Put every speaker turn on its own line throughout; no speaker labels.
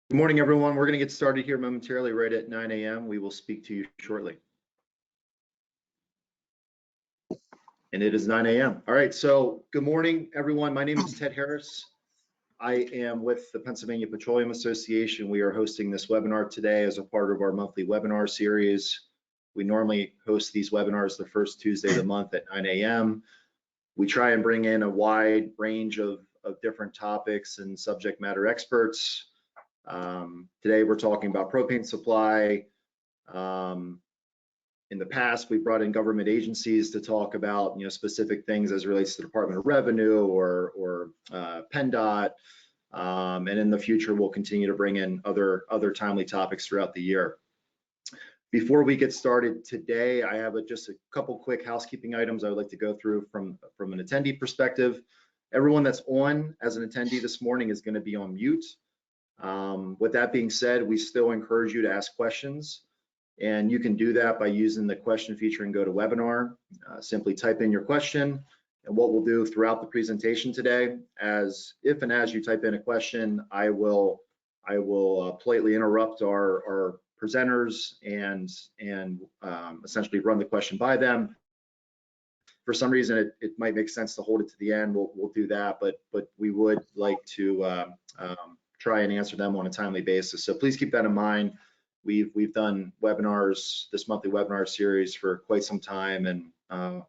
Good morning, everyone. We're going to get started here momentarily right at 9 a.m. We will speak to you shortly. And it is 9 a.m. All right, so good morning, everyone. My name is Ted Harris. I am with the Pennsylvania Petroleum Association. We are hosting this webinar today as a part of our monthly webinar series. We normally host these webinars the first Tuesday of the month at 9 a.m. We try and bring in a wide range of different topics and subject matter experts. Today we're talking about propane supply. In the past, we brought in government agencies to talk about specific things as it relates to the Department of Revenue or PennDOT. And in the future, we'll continue to bring in other timely topics throughout the year. Before we get started today, I have just a couple quick housekeeping items I would like to go through from an attendee perspective. Everyone that's on as an attendee this morning is going to be on mute. With that being said, we still encourage you to ask questions, and you can do that by using the question feature in GoToWebinar. Simply type in your question, and what we'll do throughout the presentation today, if and as you type in a question, I will politely interrupt our presenters and essentially run the question by them. For some reason, it might make sense to hold it to the end. We'll do that, but we would like to try and answer them on a timely basis. So please keep that in mind. We've done webinars, this monthly webinar series, for quite some time, and from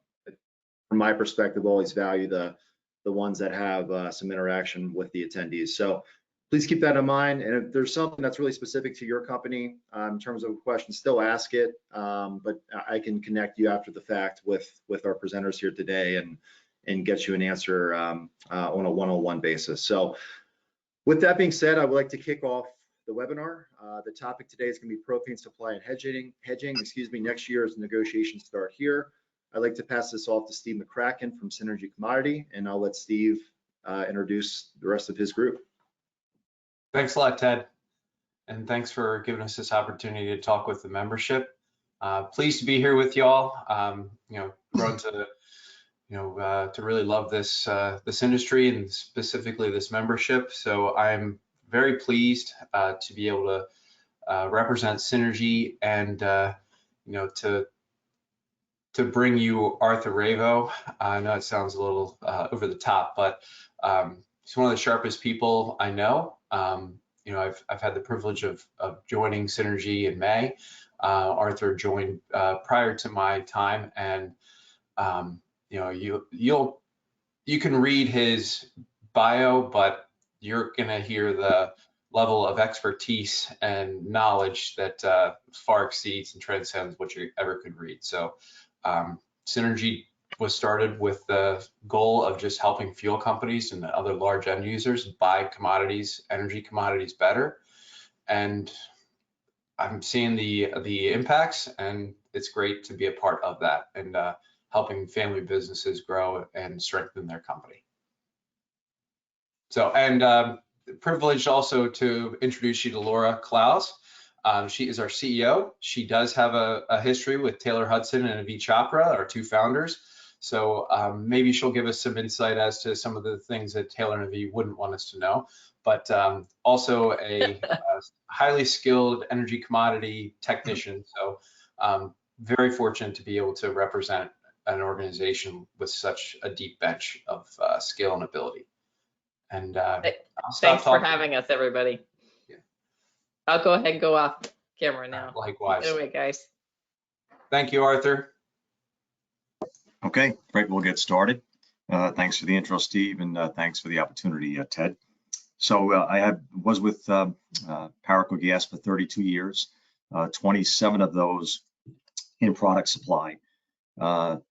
my perspective, always value the ones that have some interaction with the attendees. So please keep that in mind. And if there's something that's really specific to your company in terms of a question, still ask it. But I can connect you after the fact with our presenters here today and get you an answer on a one-on-one basis. So with that being said, I would like to kick off the webinar. The topic today is going to be propane supply and hedging. Next year's negotiations start here. I'd like to pass this off to Steve McCracken from Synergy Commodity, and I'll let Steve introduce the rest of his group.
Thanks a lot, Ted, and thanks for giving us this opportunity to talk with the membership. Pleased to be here with y'all. Grown to really love this industry and specifically this membership. So I'm very pleased to be able to represent Synergy and to bring you Arthur Ravo. I know it sounds a little over the top, but he's one of the sharpest people I know. I've had the privilege of joining Synergy in May. Arthur joined prior to my time, and you can read his bio, but you're gonna hear the level of expertise and knowledge that far exceeds and transcends what you ever could read. So Synergy was started with the goal of just helping fuel companies and other large end users buy commodities, energy commodities better. And I'm seeing the impacts, and it's great to be a part of that and helping family businesses grow and strengthen their company. So, and privileged also to introduce you to Laura Klaus. She is our CEO. She does have a history with Taylor Hudson and Avi Chopra, our two founders. So maybe she'll give us some insight as to some of the things that Taylor and Avi wouldn't want us to know, but also a highly skilled energy commodity technician. So very fortunate to be able to represent an organization with such a deep bench of skill and ability. And
thanks for having us, everybody. Yeah. I'll go ahead and go off camera now.
Likewise.
Get away, guys.
Thank you, Arthur.
Okay, great. We'll get started. Thanks for the intro, Steve, and thanks for the opportunity, Ted. So I was with Paraco Gas for 32 years, 27 of those in product supply.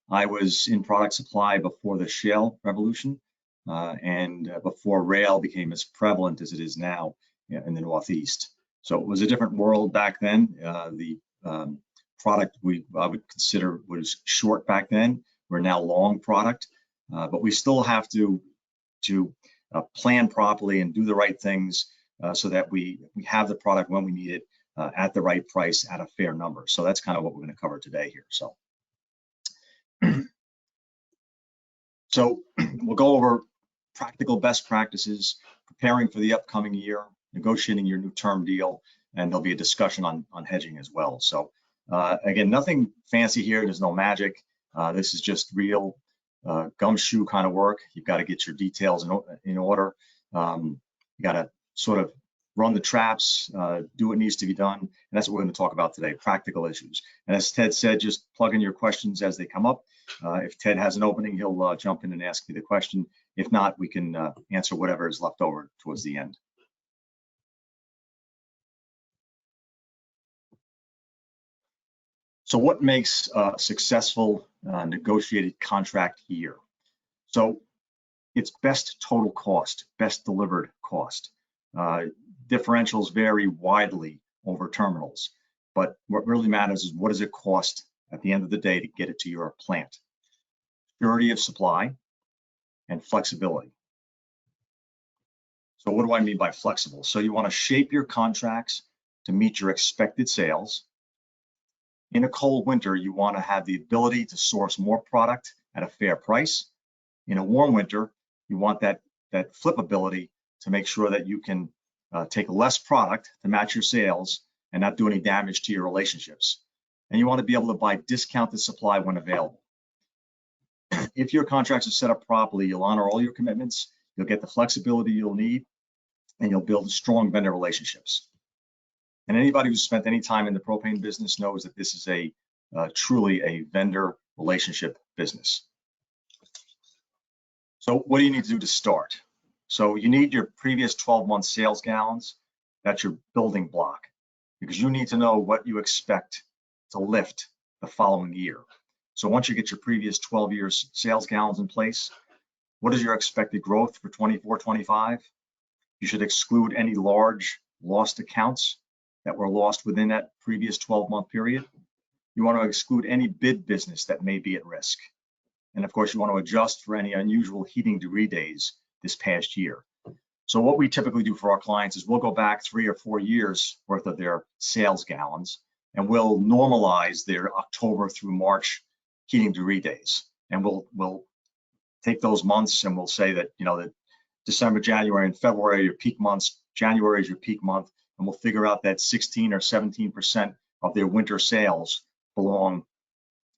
I was in product supply before the shale revolution and before rail became as prevalent as it is now in the Northeast. So it was a different world back then. The product I would consider was short back then. We're now long product, but we still have to plan properly and do the right things so that we have the product when we need it at the right price at a fair number. So that's kind of what we're going to cover today here. So we'll go over practical best practices, preparing for the upcoming year, negotiating your new term deal, and there'll be a discussion on hedging as well. So again, nothing fancy here. There's no magic. This is just real gumshoe kind of work. You've got to get your details in order. You got to sort of run the traps, do what needs to be done. And that's what we're going to talk about today, practical issues. And as Ted said, just plug in your questions as they come up. If Ted has an opening, he'll jump in and ask me the question. If not, we can answer whatever is left over towards the end. So what makes a successful negotiated contract year? So it's best total cost, best delivered cost. Differentials vary widely over terminals, but what really matters is what does it cost at the end of the day to get it to your plant? Surety of supply and flexibility. So what do I mean by flexible? So you want to shape your contracts to meet your expected sales. In a cold winter, you want to have the ability to source more product at a fair price. In a warm winter, you want that flippability to make sure that you can take less product to match your sales and not do any damage to your relationships. And you want to be able to buy discounted supply when available. If your contracts are set up properly, you'll honor all your commitments, you'll get the flexibility you'll need, and you'll build strong vendor relationships. And anybody who's spent any time in the propane business knows that this is truly a vendor relationship business. So what do you need to do to start? So you need your previous 12-month sales gallons. That's your building block, because you need to know what you expect to lift the following year. So once you get your previous 12 years sales gallons in place, what is your expected growth for 24-25? You should exclude any large lost accounts that were lost within that previous 12-month period. You want to exclude any bid business that may be at risk. And of course, you want to adjust for any unusual heating degree days this past year. So what we typically do for our clients is we'll go back 3 or 4 years worth of their sales gallons, and we'll normalize their October through March heating degree days. And we'll take those months and we'll say that, that December, January, and February are your peak months. January is your peak month, and we'll figure out that 16 or 17% of their winter sales belong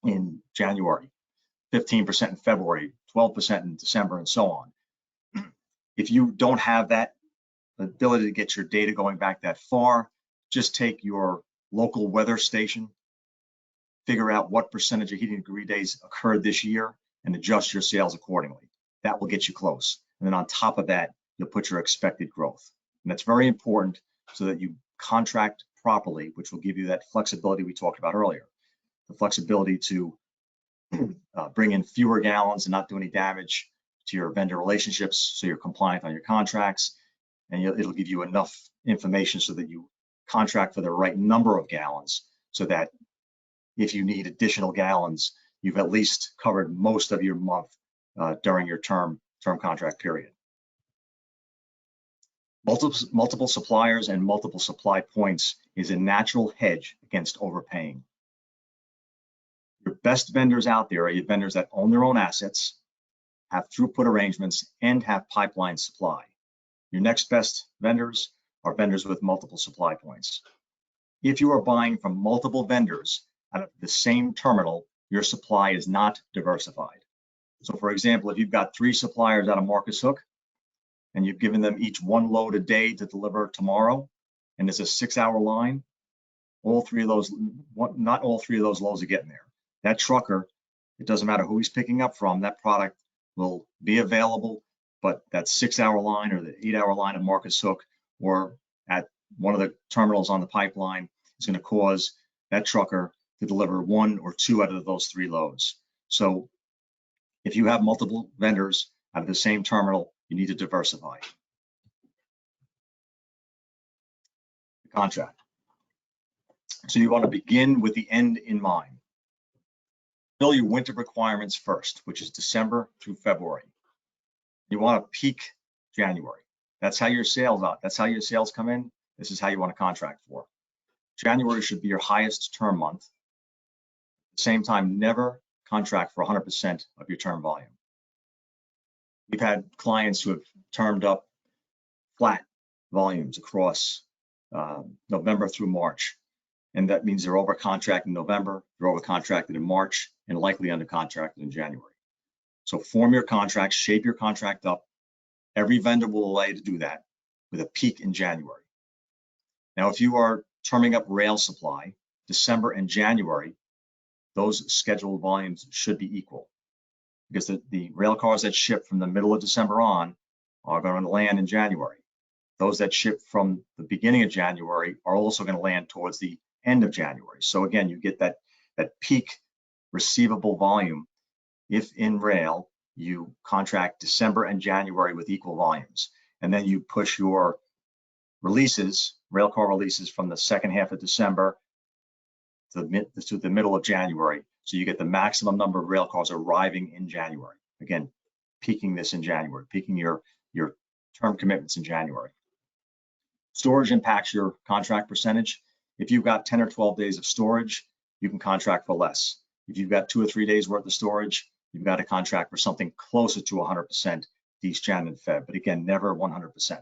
in January, 15% in February, 12% in December, and so on. If you don't have that ability to get your data going back that far, just take your local weather station, figure out what percentage of heating degree days occurred this year, and adjust your sales accordingly. That will get you close. And then on top of that, you'll put your expected growth. And that's very important so that you contract properly, which will give you that flexibility we talked about earlier. The flexibility to bring in fewer gallons and not do any damage to your vendor relationships, so you're compliant on your contracts, and it'll give you enough information so that you contract for the right number of gallons, so that if you need additional gallons, you've at least covered most of your month during your term contract period. Multiple suppliers and multiple supply points is a natural hedge against overpaying. Your best vendors out there are your vendors that own their own assets, have throughput arrangements, and have pipeline supply. Your next best vendors are vendors with multiple supply points. If you are buying from multiple vendors out of the same terminal, your supply is not diversified. So for example, if you've got 3 suppliers out of Marcus Hook, and you've given them each 1 load a day to deliver tomorrow, and it's a 6-hour line, not all 3 of those loads are getting there. That trucker, it doesn't matter who he's picking up from, that product will be available, but that 6-hour line or the 8-hour line at Marcus Hook or at one of the terminals on the pipeline is going to cause that trucker to deliver 1 or 2 out of those 3 loads. So if you have multiple vendors out of the same terminal, you need to diversify. The contract. So you want to begin with the end in mind. Fill your winter requirements first, which is December through February. You want to peak January. That's how your sales out. That's how your sales come in. This is how you want to contract for. January should be your highest term month. At the same time, never contract for 100% of your term volume. We've had clients who have termed up flat volumes across November through March. And that means they're over contracted in November, they're over contracted in March, and likely under contracted in January. So form your contract, shape your contract up. Every vendor will allow you to do that with a peak in January. Now, if you are terming up rail supply, December and January, those scheduled volumes should be equal, because the rail cars that ship from the middle of December on are going to land in January. Those that ship from the beginning of January are also going to land towards the end of January. So again, you get that peak receivable volume if in rail you contract December and January with equal volumes, and then you push your releases, rail car releases, from the second half of December to the middle of January. So you get the maximum number of rail cars arriving in January. Again, peaking this in January, peaking your term commitments in January. Storage impacts your contract percentage. If you've got 10 or 12 days of storage, you can contract for less. If you've got 2 or 3 days worth of storage, you've got to contract for something closer to 100% East Jan and Feb, but again, never 100%.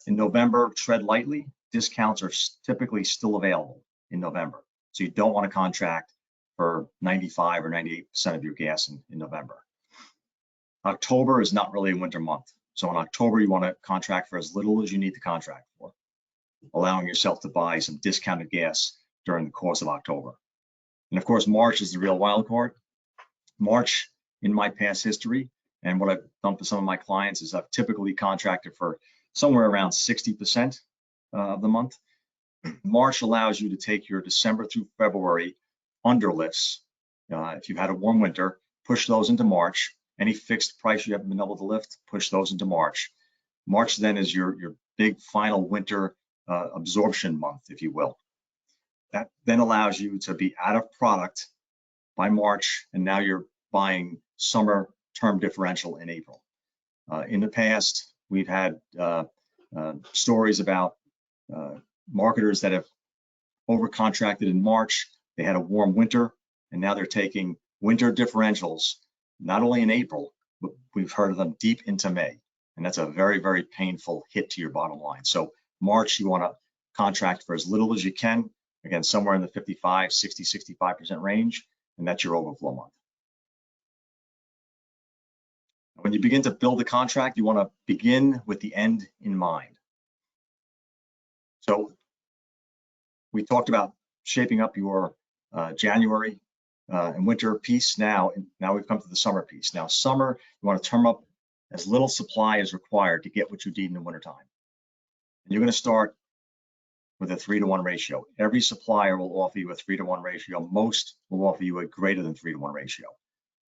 In November, tread lightly. Discounts are typically still available in November. So you don't want to contract for 95 or 98% of your gas in November. October is not really a winter month. So in October, you want to contract for as little as you need to contract for, allowing yourself to buy some discounted gas during the course of October. And of course, March is the real wild card. March, in my past history, and what I've done for some of my clients, is I've typically contracted for somewhere around 60% of the month. March allows you to take your December through February underlifts. If you've had a warm winter, push those into March. Any fixed price you haven't been able to lift, push those into March. March then is your big final winter absorption month, if you will. That then allows you to be out of product by March, and now you're buying summer term differential in April. In the past, we've had stories about marketers that have overcontracted in March. They had a warm winter, and now they're taking winter differentials, not only in April, but we've heard of them deep into May. And that's a very, very painful hit to your bottom line. So March, you want to contract for as little as you can, again, somewhere in the 55, 60, 65% range, and that's your overflow month. When you begin to build a contract, you want to begin with the end in mind. So we talked about shaping up your January and winter piece. Now we've come to the summer piece. Now summer, you want to term up as little supply as required to get what you need in the wintertime. And you're going to start with a 3-to-1 ratio. Every supplier will offer you a 3-to-1 ratio. Most will offer you a greater than 3-to-1 ratio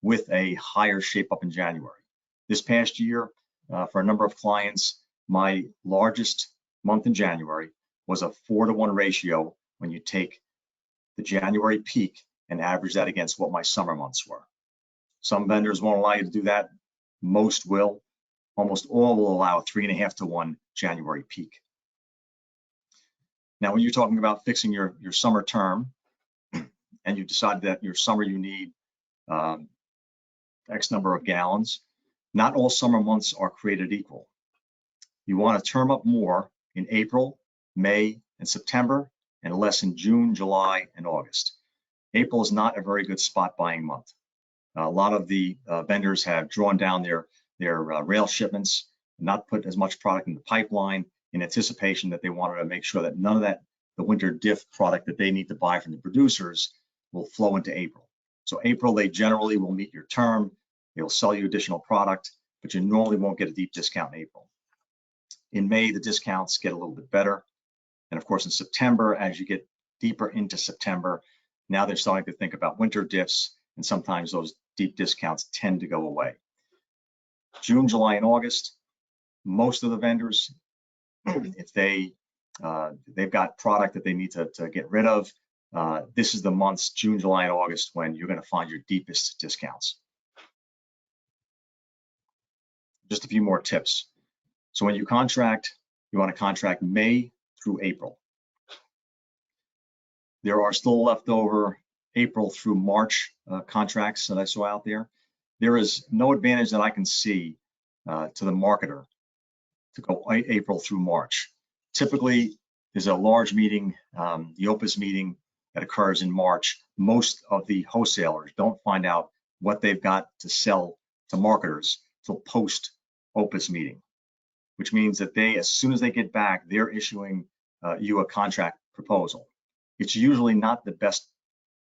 with a higher shape up in January. This past year, for a number of clients, my largest month in January was a 4-to-1 ratio when you take the January peak and average that against what my summer months were. Some vendors won't allow you to do that. Most will. Almost all will allow a 3.5-to-1 January peak. Now, when you're talking about fixing your summer term, and you decide that your summer you need X number of gallons, not all summer months are created equal. You want to term up more in April, May, and September, and less in June, July, and August. April is not a very good spot buying month. A lot of the vendors have drawn down their rail shipments, not put as much product in the pipeline in anticipation that they wanted to make sure that none of the winter diff product that they need to buy from the producers will flow into April. So April, they generally will meet your term. They'll sell you additional product, but you normally won't get a deep discount in April. In May, the discounts get a little bit better. And of course, in September, as you get deeper into September, now they're starting to think about winter diffs, and sometimes those deep discounts tend to go away. June, July, and August, most of the vendors, if they've got product that they need to get rid of, this is the months, June, July, and August, when you're going to find your deepest discounts. Just a few more tips. So when you contract, you want to contract May through April. There are still leftover April through March contracts that I saw out there. There is no advantage that I can see to the marketer to go April through March. Typically, there's a large meeting, the OPUS meeting that occurs in March. Most of the wholesalers don't find out what they've got to sell to marketers till post OPUS meeting, which means that they, as soon as they get back, they're issuing you a contract proposal. It's usually not the best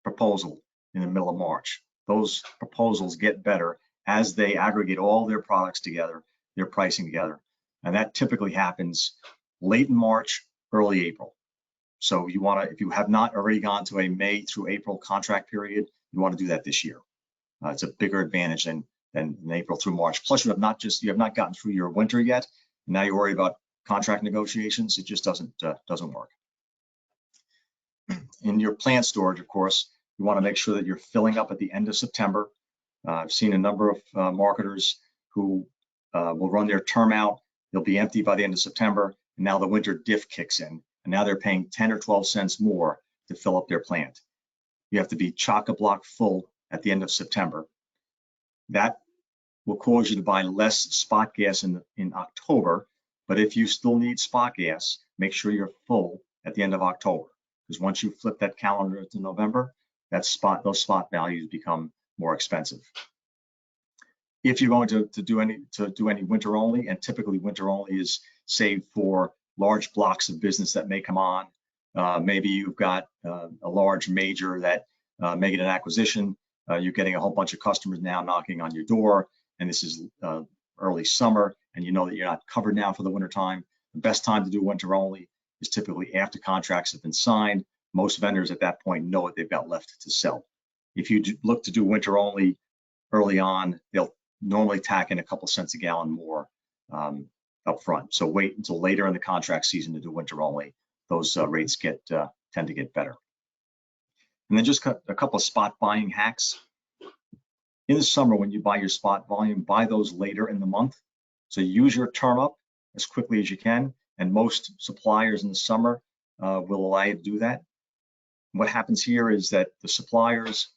proposal in the middle of March. Those proposals get better as they aggregate all their products together, their pricing together. And that typically happens late in March, early April. So you want to, if you have not already gone to a May through April contract period, you want to do that this year. It's a bigger advantage than April through March. Plus, you have not gotten through your winter yet. Now you worry about contract negotiations. It just doesn't work. In your plant storage, of course, you want to make sure that you're filling up at the end of September. I've seen a number of marketers who will run their term out. They'll be empty by the end of September, and now the winter diff kicks in, and now they're paying 10 or 12 cents more to fill up their plant. You have to be chock-a-block full at the end of September. That will cause you to buy less spot gas in October, but if you still need spot gas, make sure you're full at the end of October, because once you flip that calendar to November, those spot values become more expensive. If you're going to do any winter only, and typically winter only is saved for large blocks of business that may come on. Maybe you've got a large major that making an acquisition. You're getting a whole bunch of customers now knocking on your door, and this is early summer, and you know that you're not covered now for the winter time. The best time to do winter only is typically after contracts have been signed. Most vendors at that point know what they've got left to sell. If you look to do winter only early on, they'll normally tack in a couple cents a gallon more up front. So wait until later in the contract season to do winter only. Those rates tend to get better. And then just a couple of spot buying hacks. In the summer, when you buy your spot volume, buy those later in the month. So use your term up as quickly as you can. And most suppliers in the summer will allow you to do that. What happens here is that the suppliers,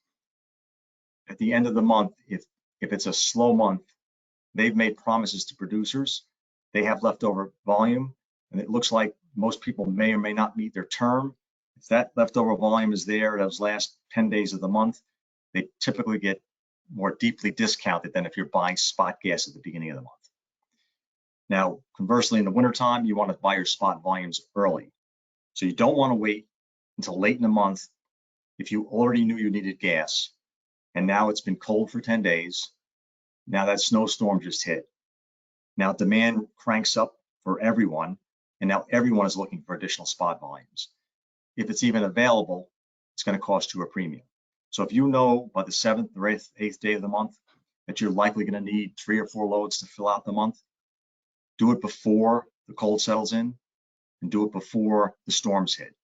at the end of the month, if it's a slow month, they've made promises to producers. They have leftover volume, and it looks like most people may or may not meet their term. If that leftover volume is there, those last 10 days of the month, they typically get more deeply discounted than if you're buying spot gas at the beginning of the month. Now, conversely, in the wintertime, you want to buy your spot volumes early. So you don't want to wait until late in the month if you already knew you needed gas, and now it's been cold for 10 days. Now that snowstorm just hit. Now demand cranks up for everyone, and now everyone is looking for additional spot volumes. If it's even available, it's going to cost you a premium. So if you know by the 7th or 8th day of the month that you're likely going to need 3 or 4 loads to fill out the month, do it before the cold settles in, and do it before the storms hit.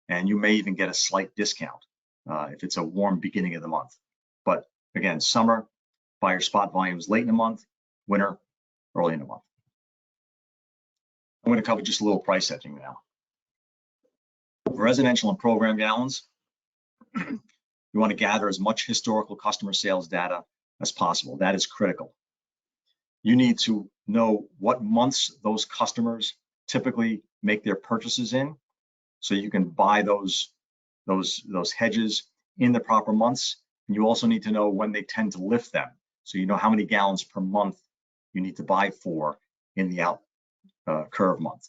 And you may even get a slight discount if it's a warm beginning of the month. But again, summer, buy your spot volumes late in the month, winter, early in the month. I'm going to cover just a little price hedging now. For residential and program gallons, you want to gather as much historical customer sales data as possible. That is critical. You need to know what months those customers typically make their purchases in, so you can buy those hedges in the proper months. And you also need to know when they tend to lift them, so you know how many gallons per month you need to buy for in the out curve month.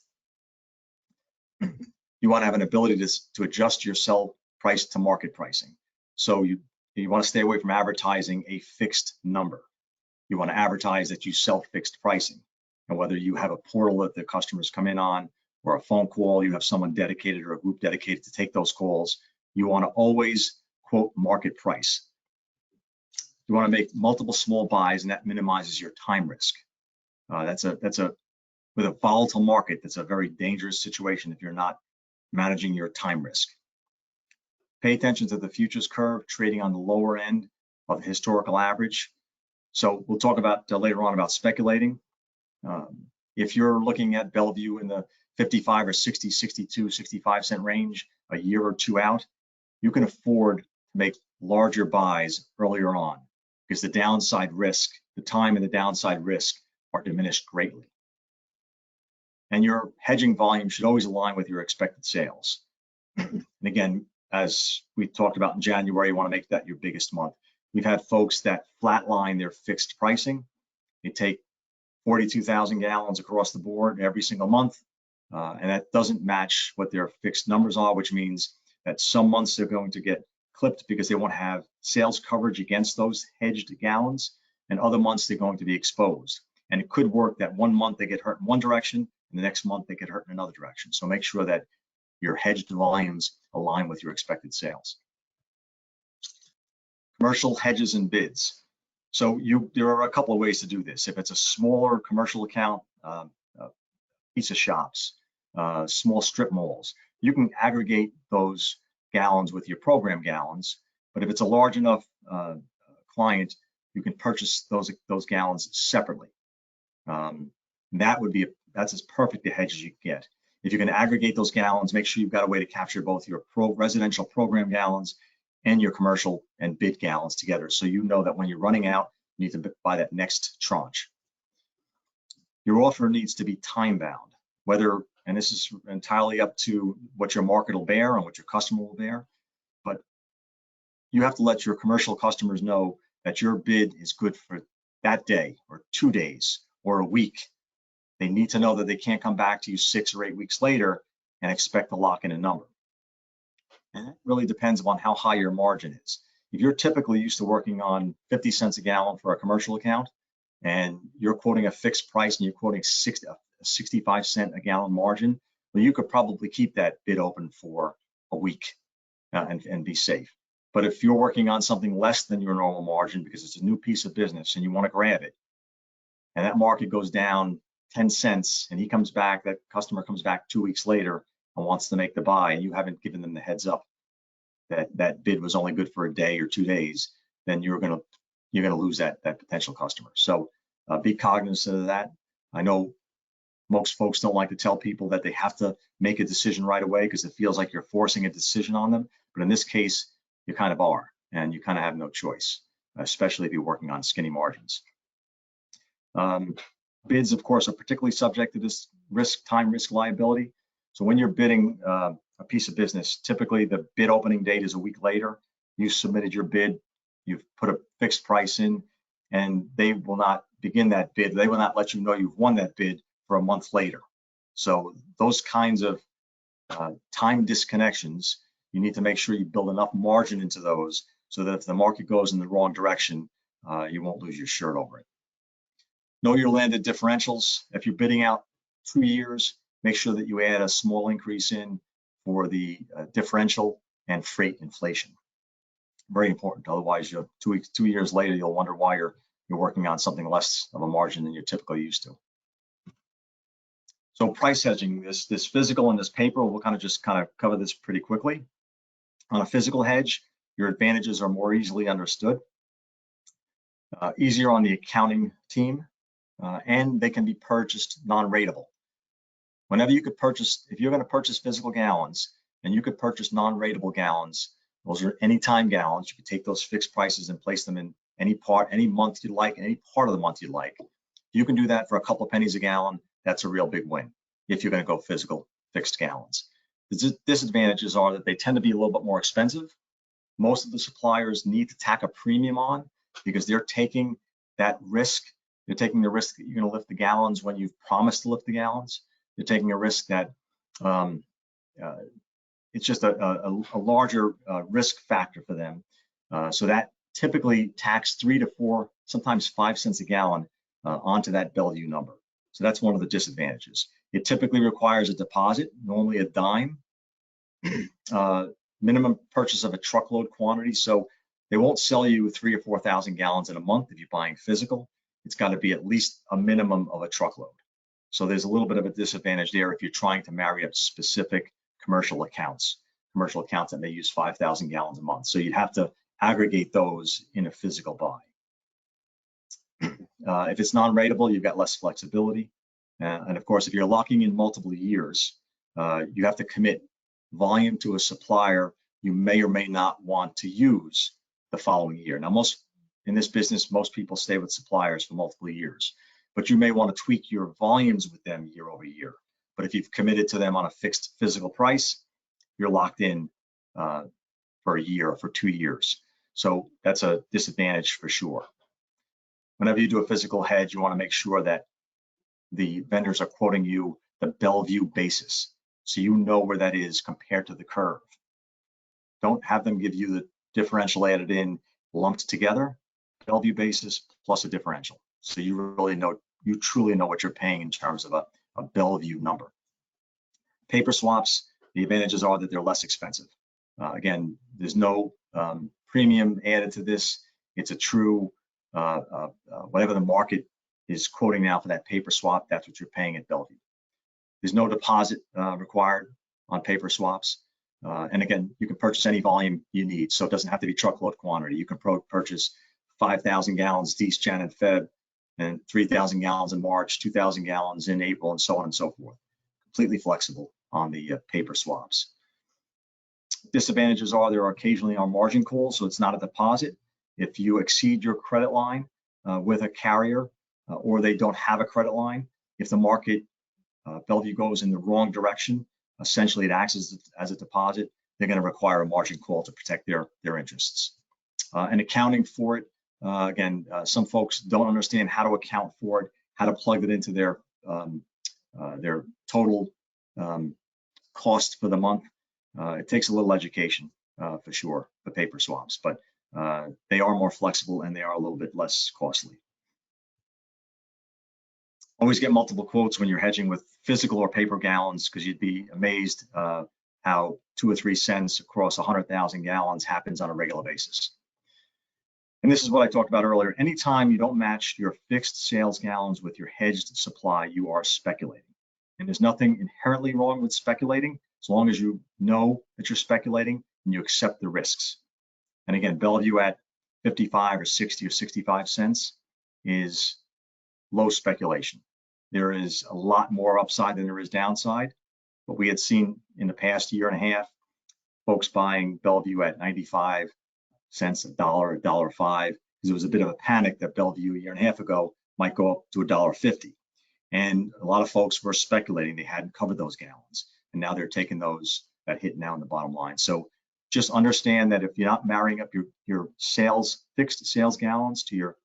You want to have an ability to adjust your sell price to market pricing. So you want to stay away from advertising a fixed number. You want to advertise that you sell fixed pricing. And whether you have a portal that the customers come in on, or a phone call, you have someone dedicated or a group dedicated to take those calls, you want to always quote market price. You want to make multiple small buys, and that minimizes your time risk. With a volatile market, that's a very dangerous situation if you're not managing your time risk. Pay attention to the futures curve, trading on the lower end of the historical average. So we'll talk about later on about speculating. If you're looking at Bellevue in the 55 or 60, 62, 65 cent range a year or two out, you can afford to make larger buys earlier on, because the downside risk, the time and the downside risk are diminished greatly. And your hedging volume should always align with your expected sales. And again, as we talked about in January, you want to make that your biggest month. We've had folks that flatline their fixed pricing. They take 42,000 gallons across the board every single month, and that doesn't match what their fixed numbers are, which means that some months they're going to get clipped because they won't have sales coverage against those hedged gallons, and other months they're going to be exposed. And it could work that one month they get hurt in one direction, and the next month they get hurt in another direction. So make sure that your hedged volumes align with your expected sales. Commercial hedges and bids. So there are a couple of ways to do this. If it's a smaller commercial account, pizza shops, small strip malls, you can aggregate those gallons with your program gallons. But if it's a large enough client, you can purchase those gallons separately. That's as perfect a hedge as you can get. If you can aggregate those gallons, make sure you've got a way to capture both your residential program gallons and your commercial and bid gallons together, so you know that when you're running out, you need to buy that next tranche. Your offer needs to be time bound, and this is entirely up to what your market will bear and what your customer will bear, but you have to let your commercial customers know that your bid is good for that day or 2 days or a week. They need to know that they can't come back to you 6 or 8 weeks later and expect to lock in a number. And it really depends upon how high your margin is. If you're typically used to working on 50 cents a gallon for a commercial account, and you're quoting a fixed price and you're quoting 65 cent a gallon margin, well, you could probably keep that bid open for a week and be safe. But if you're working on something less than your normal margin because it's a new piece of business and you want to grab it, and that market goes down 10 cents and that customer comes back 2 weeks later and wants to make the buy, and you haven't given them the heads up that that bid was only good for a day or 2 days, then you're gonna lose that potential customer. So be cognizant of that. I know most folks don't like to tell people that they have to make a decision right away because it feels like you're forcing a decision on them. But in this case, you kind of are, and you kind of have no choice, especially if you're working on skinny margins. Bids, of course, are particularly subject to this time risk liability. So when you're bidding a piece of business, typically the bid opening date is a week later. You submitted your bid, you've put a fixed price in, and they will not begin that bid. They will not let you know you've won that bid for a month later. So those kinds of time disconnections, you need to make sure you build enough margin into those so that if the market goes in the wrong direction, you won't lose your shirt over it. Know your landed differentials. If you're bidding out 2 years, make sure that you add a small increase in for the differential and freight inflation. Very important. Otherwise, 2 years later, you'll wonder why you're working on something less of a margin than you're typically used to. So price hedging, this physical and this paper, we'll kind of cover this pretty quickly. On a physical hedge, your advantages are more easily understood, easier on the accounting team, and they can be purchased non-ratable. Whenever you could purchase, if you're going to purchase physical gallons and you could purchase non-ratable gallons, those are anytime gallons. You could take those fixed prices and place them in any month you'd like, any part of the month you'd like. You can do that for a couple of pennies a gallon. That's a real big win if you're going to go physical fixed gallons. The disadvantages are that they tend to be a little bit more expensive. Most of the suppliers need to tack a premium on because they're taking that risk. They're taking the risk that you're going to lift the gallons when you've promised to lift the gallons. They're taking a risk that it's just a larger risk factor for them. So that typically tacks 3 to 4, sometimes 5 cents a gallon onto that Bellevue number. So that's one of the disadvantages. It typically requires a deposit, normally a dime, minimum purchase of a truckload quantity. So they won't sell you 3,000 or 4,000 gallons in a month if you're buying physical. It's got to be at least a minimum of a truckload. So there's a little bit of a disadvantage there if you're trying to marry up specific commercial accounts that may use 5,000 gallons a month. So you'd have to aggregate those in a physical buy. If it's non-ratable, you've got less flexibility. And of course, if you're locking in multiple years, you have to commit volume to a supplier you may or may not want to use the following year. Now, in this business, most people stay with suppliers for multiple years, but you may want to tweak your volumes with them year over year. But if you've committed to them on a fixed physical price, you're locked in for a year or for 2 years. So that's a disadvantage for sure. Whenever you do a physical hedge, you want to make sure that the vendors are quoting you the Bellevue basis, so you know where that is compared to the curve. Don't have them give you the differential added in lumped together, Bellevue basis plus a differential. So you really know, you truly know what you're paying in terms of a Bellevue number. Paper swaps, the advantages are that they're less expensive. Again, there's no premium added to this. It's a true, whatever the market is quoting now for that paper swap, that's what you're paying at Bellevue. There's no deposit required on paper swaps. And again, you can purchase any volume you need. So it doesn't have to be truckload quantity. You can purchase 5,000 gallons Dec, Jan, and Feb, and 3,000 gallons in March, 2,000 gallons in April, and so on and so forth. Completely flexible on the paper swaps. Disadvantages are there are occasionally on margin calls, so it's not a deposit. If you exceed your credit line with a carrier or they don't have a credit line, if the market, Bellevue goes in the wrong direction, essentially it acts as a deposit, they're going to require a margin call to protect their interests. And accounting for it, again, some folks don't understand how to account for it, how to plug it into their total cost for the month. It takes a little education for sure, the paper swaps, but they are more flexible and they are a little bit less costly. Always get multiple quotes when you're hedging with physical or paper gallons, because you'd be amazed how 2 or 3 cents across 100,000 gallons happens on a regular basis. And this is what I talked about earlier. Anytime you don't match your fixed sales gallons with your hedged supply, you are speculating. And there's nothing inherently wrong with speculating, as long as you know that you're speculating and you accept the risks. And again, Bellevue at 55 or 60 or 65 cents is low speculation. There is a lot more upside than there is downside. But we had seen in the past year and a half, folks buying Bellevue at 95 cents, $1, $1.05, because it was a bit of a panic that Bellevue a year and a half ago might go up to $1.50. And a lot of folks were speculating. They hadn't covered those gallons. And now they're taking that hit now in the bottom line. So just understand that if you're not marrying up your fixed sales gallons to your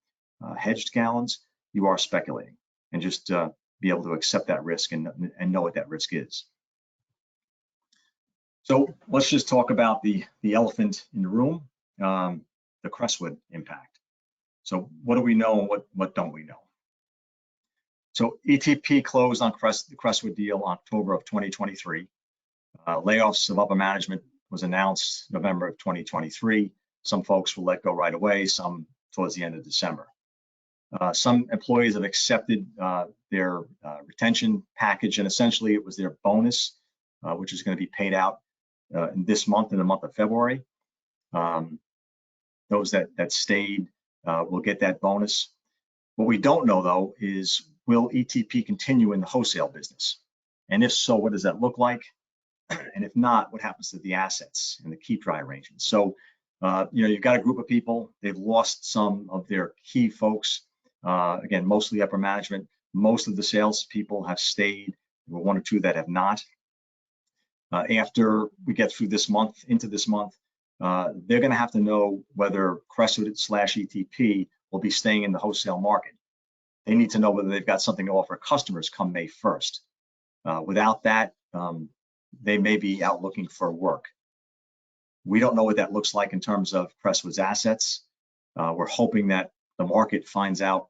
hedged gallons, you are speculating. And just be able to accept that risk and know what that risk is. So let's just talk about the elephant in the room, the Crestwood impact. So what do we know and what don't we know? So ETP closed on the Crestwood deal October of 2023. Layoffs of upper management was announced November of 2023. Some folks were let go right away, some towards the end of December. Some employees have accepted their retention package, and essentially it was their bonus, which is going to be paid out in this month, in the month of February. Those that stayed will get that bonus. What we don't know, though, is will ETP continue in the wholesale business? And if so, what does that look like? And if not, what happens to the assets and the keep dry arrangements? So, you've got a group of people, they've lost some of their key folks. Again, mostly upper management. Most of the sales people have stayed. There were 1 or 2 that have not. After we get through this month, into this month, they're going to have to know whether Crestwood / ETP will be staying in the wholesale market. They need to know whether they've got something to offer customers come May 1st. Without that, they may be out looking for work. We don't know what that looks like in terms of Crestwood's assets. We're hoping that the market finds out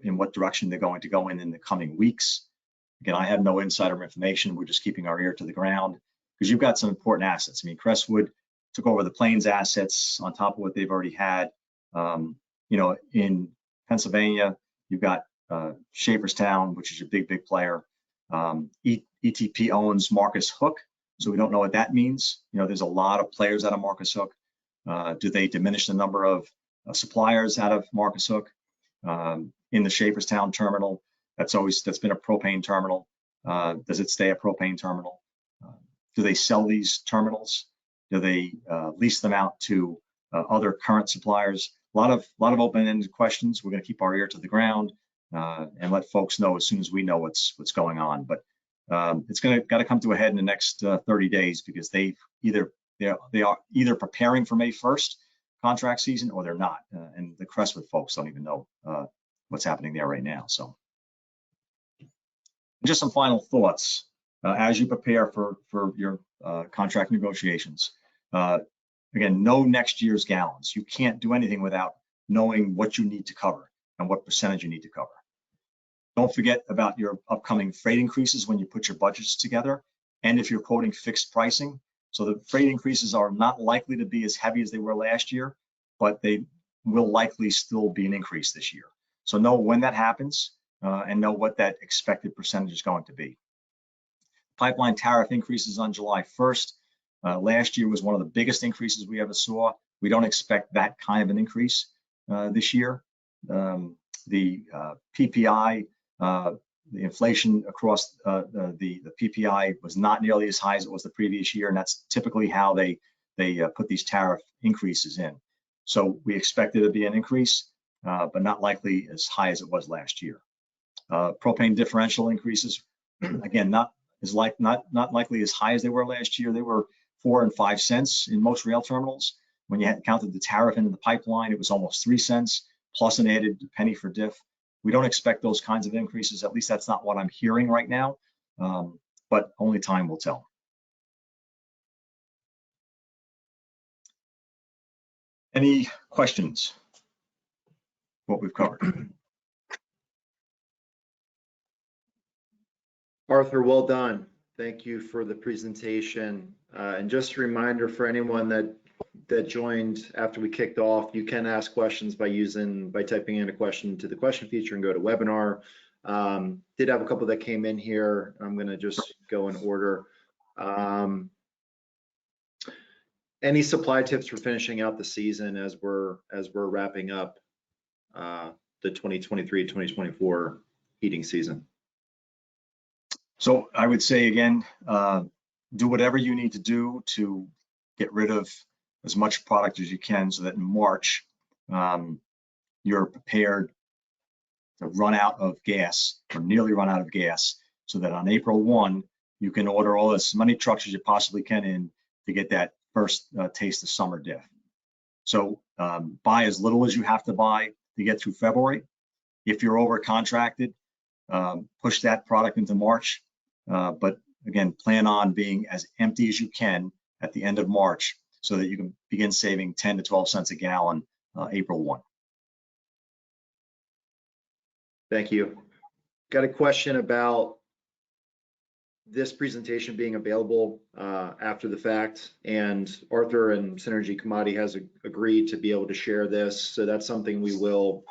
in what direction they're going to go in the coming weeks. Again, I have no insider information. We're just keeping our ear to the ground because you've got some important assets. I mean, Crestwood took over the Plains assets on top of what they've already had. In Pennsylvania, you've got Shaperstown, which is a big player. ETP owns Marcus Hook, so we don't know what that means. There's a lot of players out of Marcus Hook. Do they diminish the number of suppliers out of Marcus Hook? In the Shaperstown terminal, that's been a propane terminal. Does it stay a propane terminal? Do they sell these terminals? Do they lease them out to other current suppliers? A lot of open-ended questions. We're going to keep our ear to the ground and let folks know as soon as we know what's going on. But It's got to come to a head in the next 30 days because they are either preparing for May 1st contract season or they're not. And the Crestwood folks don't even know what's happening there right now. So just some final thoughts as you prepare for your contract negotiations. Again, know next year's gallons. You can't do anything without knowing what you need to cover and what percentage you need to cover. Don't forget about your upcoming freight increases when you put your budgets together, and if you're quoting fixed pricing. So the freight increases are not likely to be as heavy as they were last year, but they will likely still be an increase this year. So know when that happens and know what that expected percentage is going to be. Pipeline tariff increases on July 1st. Last year was one of the biggest increases we ever saw. We don't expect that kind of an increase this year. The PPI, the inflation across the PPI was not nearly as high as it was the previous year, and that's typically how they put these tariff increases in. So we expect it to be an increase, but not likely as high as it was last year. Propane differential increases, again, not likely as high as they were last year. They were 4 and 5 cents in most rail terminals. When you had counted the tariff into the pipeline, it was almost 3 cents plus an added penny for diff. We don't expect those kinds of increases. At least that's not what I'm hearing right now, but only time will tell. Any questions? What we've covered.
Arthur, well done. Thank you for the presentation. And just a reminder for anyone that joined after we kicked off, you can ask questions by typing in a question to the question feature and go to webinar. Did have a couple that came in here. I'm going to just go in order. Any supply tips for finishing out the season as we're wrapping up the 2023-2024 heating season?
So I would say again, do whatever you need to do to get rid of as much product as you can so that in March, you're prepared to run out of gas or nearly run out of gas so that on April 1, you can order as many trucks as you possibly can in to get that first taste of summer diff. So buy as little as you have to buy to get through February. If you're over contracted, push that product into March. But again, plan on being as empty as you can at the end of March so that you can begin saving 10 to 12 cents a gallon April 1.
Thank you. Got a question about this presentation being available after the fact, and Arthur and Synergy Commodity has agreed to be able to share this. So that's something we will,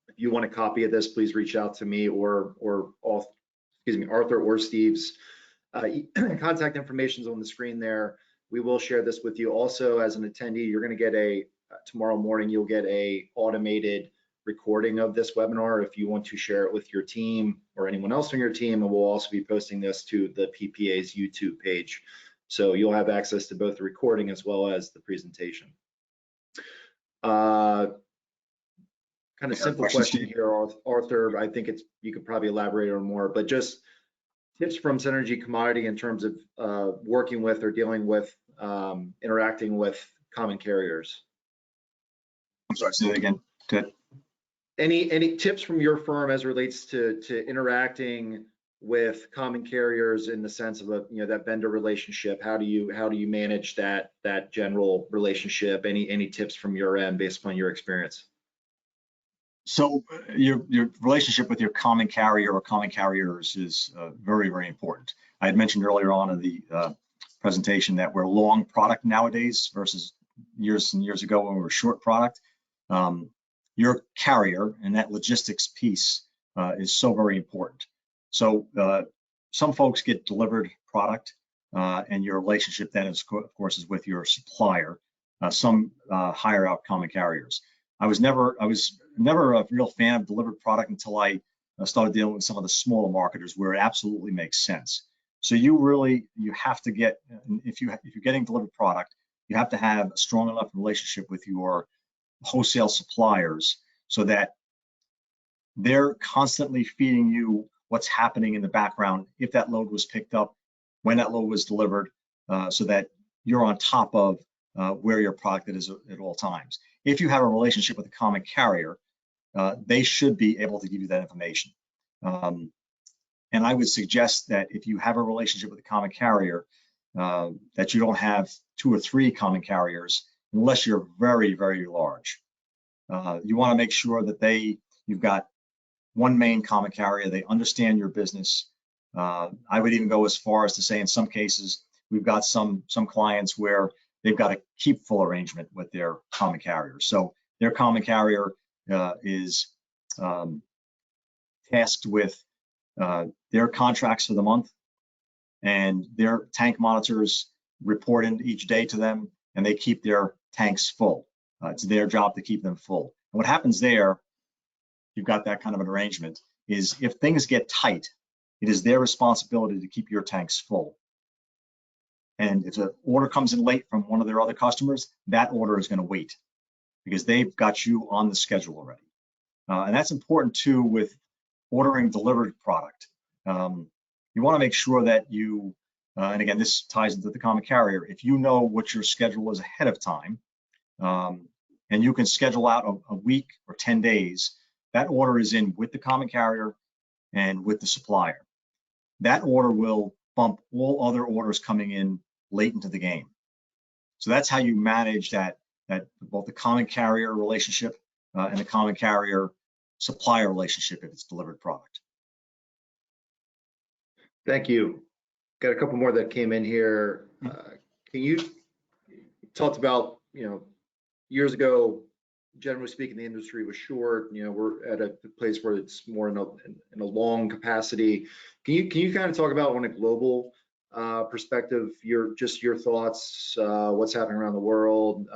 if you want a copy of this, please reach out to me or Arthur or Steve's. Contact information is on the screen there. We will share this with you. Also, as an attendee, you're going to get tomorrow morning, you'll get a automated recording of this webinar if you want to share it with your team or anyone else on your team, and we'll also be posting this to the PPA's YouTube page. So you'll have access to both the recording as well as the presentation. Kind of simple question here, Arthur. I think you could probably elaborate on more, but just tips from Synergy Commodity in terms of working with or dealing with, interacting with common carriers.
I'm sorry, say that again, Ted.
Any tips from your firm as it relates to interacting with common carriers in the sense of that vendor relationship? How do you manage that general relationship? Any tips from your end based upon your experience?
So your relationship with your common carrier or common carriers is very, very important. I had mentioned earlier on in the presentation that we're long product nowadays versus years and years ago when we were short product. Your carrier and that logistics piece is so very important. So some folks get delivered product and your relationship then is, of course, is with your supplier. Some hire out common carriers. I was never a real fan of delivered product until I started dealing with some of the smaller marketers where it absolutely makes sense. So you have to get, if you're getting delivered product, you have to have a strong enough relationship with your wholesale suppliers so that they're constantly feeding you what's happening in the background, if that load was picked up, when that load was delivered, so that you're on top of where your product is at all times. If you have a relationship with a common carrier, they should be able to give you that information. And I would suggest that if you have a relationship with a common carrier, that you don't have 2 or 3 common carriers unless you're very, very large. You want to make sure that you've got one main common carrier. They understand your business. I would even go as far as to say, in some cases, we've got some clients where they've got a keep full arrangement with their common carrier. So their common carrier is tasked with their contracts for the month, and their tank monitors report in each day to them, and they keep their tanks full. It's their job to keep them full. And what happens there, you've got that kind of an arrangement, is if things get tight, it is their responsibility to keep your tanks full. And if an order comes in late from one of their other customers, that order is going to wait because they've got you on the schedule already. And that's important too with ordering delivered product. You want to make sure that you, and again, this ties into the common carrier, if you know what your schedule is ahead of time, and you can schedule out a week or 10 days, that order is in with the common carrier and with the supplier. That order will bump all other orders coming in late into the game. So that's how you manage that both the common carrier relationship and the common carrier supplier relationship if it's delivered product.
Thank you. Got a couple more that came in here. Can you talked about, years ago, generally speaking, the industry was short. We're at a place where it's more in a long capacity. Can you kind of talk about on a global perspective, your thoughts, what's happening around the world,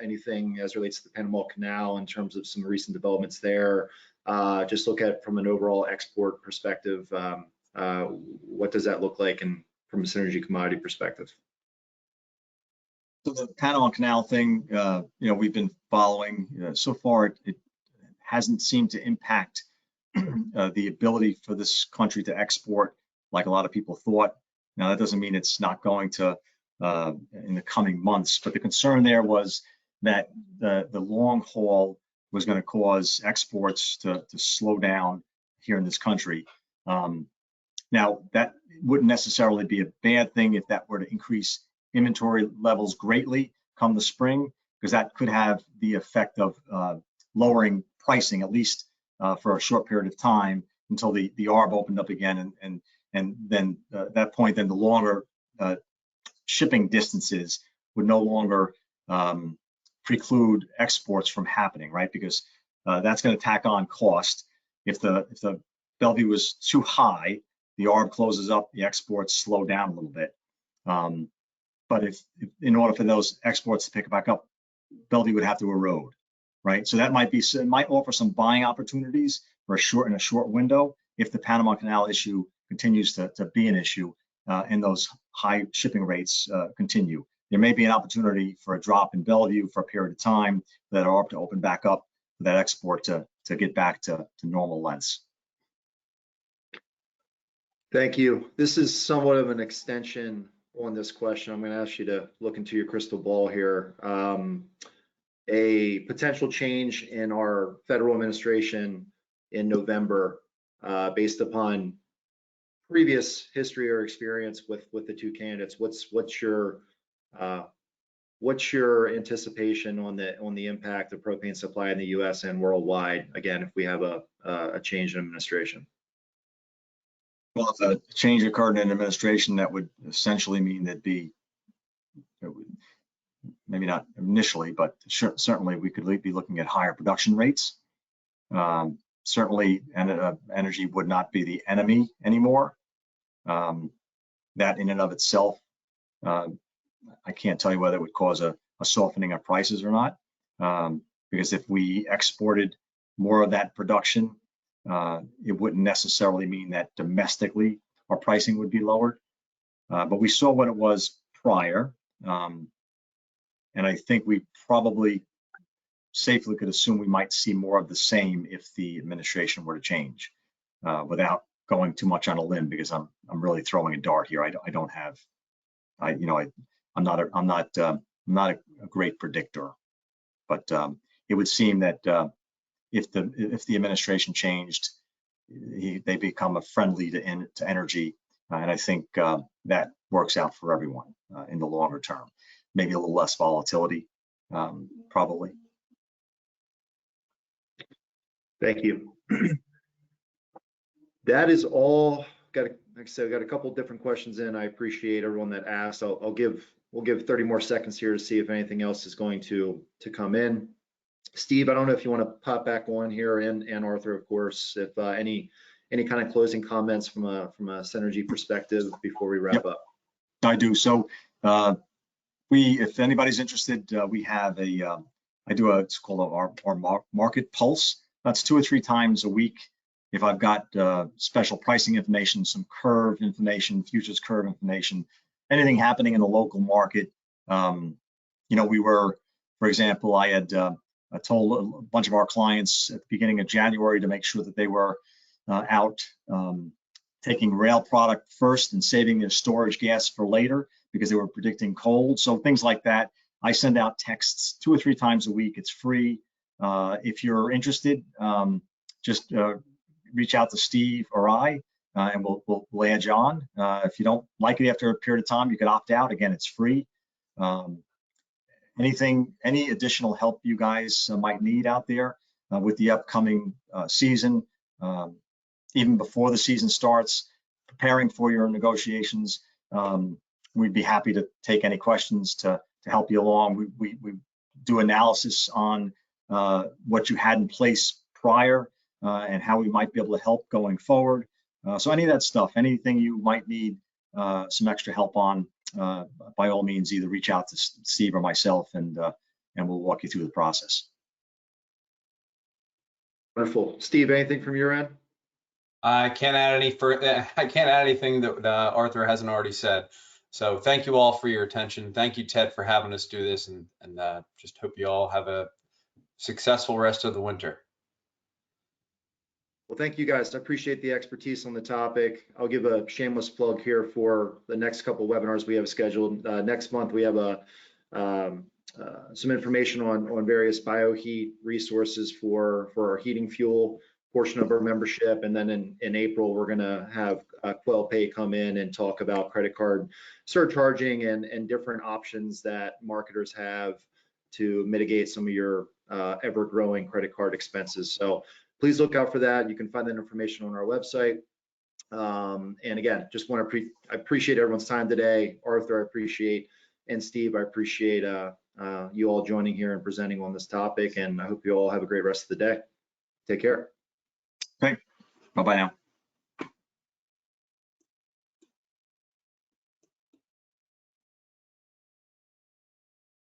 anything as relates to the Panama Canal in terms of some recent developments there? Just look at from an overall export perspective, what does that look like, and from a synergy commodity perspective?
So the Panama Canal thing, we've been following. So far, it hasn't seemed to impact the ability for this country to export like a lot of people thought. Now, that doesn't mean it's not going to in the coming months, but the concern there was that the long haul was going to cause exports to slow down here in this country. Now, that wouldn't necessarily be a bad thing if that were to increase inventory levels greatly come the spring, because that could have the effect of lowering pricing, at least for a short period of time until the ARB opened up again, and then at that point, then the longer shipping distances would no longer preclude exports from happening, right? Because that's going to tack on cost. If the Bellevue was too high, the ARB closes up, the exports slow down a little bit. But if in order for those exports to pick back up, Bellevue would have to erode, right? So that might offer some buying opportunities for in a short window if the Panama Canal issue continues to be an issue and those high shipping rates continue. There may be an opportunity for a drop in Bellevue for a period of time for that ARB to open back up, for that export to get back to normal lengths.
Thank you. This is somewhat of an extension on this question. I'm going to ask you to look into your crystal ball here. A potential change in our federal administration in November, based upon previous history or experience with the two candidates. What's your anticipation on the impact of propane supply in the U.S. and worldwide? Again, if we have a change in administration.
Well, if a change occurred in administration, that would essentially mean maybe not initially, but certainly we could be looking at higher production rates. Certainly, energy would not be the enemy anymore. That in and of itself, I can't tell you whether it would cause a softening of prices or not, because if we exported more of that production, it wouldn't necessarily mean that domestically our pricing would be lowered. But we saw what it was prior, and I think we probably safely could assume we might see more of the same if the administration were to change, without going too much on a limb because I'm really throwing a dart here. I'm not a great predictor, but it would seem that if the administration changed, they become a friendly to energy, and I think that works out for everyone in the longer term. Maybe a little less volatility, probably.
Thank you. That is all. Like I said, got a couple different questions in. I appreciate everyone that asked. We'll give 30 more seconds here to see if anything else is going to come in. Steve, I don't know if you want to pop back on here, and Arthur, of course, if any kind of closing comments from a Synergy perspective before we wrap up.
I do. So if anybody's interested, we have it's called our market pulse. That's 2 or 3 times a week. If I've got special pricing information, some curve information, futures curve information, anything happening in the local market. We were, for example, I had I told a bunch of our clients at the beginning of January to make sure that they were out taking rail product first and saving their storage gas for later because they were predicting cold. So things like that. I send out texts 2 or 3 times a week. It's free. If you're interested, just reach out to Steve or I, and we'll add you on. If you don't like it after a period of time, you can opt out. Again, it's free. Any additional help you guys might need out there with the upcoming season, even before the season starts, preparing for your negotiations, we'd be happy to take any questions to help you along. We do analysis on what you had in place prior and how we might be able to help going forward. So any of that stuff, anything you might need some extra help on, by all means, either reach out to Steve or myself, and we'll walk you through the process.
Wonderful. Steve, anything from your end?
I can't add any further. I can't add anything that Arthur hasn't already said. So thank you all for your attention. Thank you, Ted, for having us do this, and just hope you all have a successful rest of the winter.
Well, thank you guys. I appreciate the expertise on the topic. I'll give a shameless plug here for the next couple webinars we have scheduled. Next month, we have some information on various bioheat resources for our heating fuel portion of our membership. And then in April, we're going to have QuellPay come in and talk about credit card surcharging and different options that marketers have to mitigate some of your ever-growing credit card expenses. So please look out for that. You can find that information on our website. And again, just want to I appreciate everyone's time today. Arthur, I appreciate, and Steve, I appreciate you all joining here and presenting on this topic. And I hope you all have a great rest of the day. Take care.
Okay. Bye-bye now.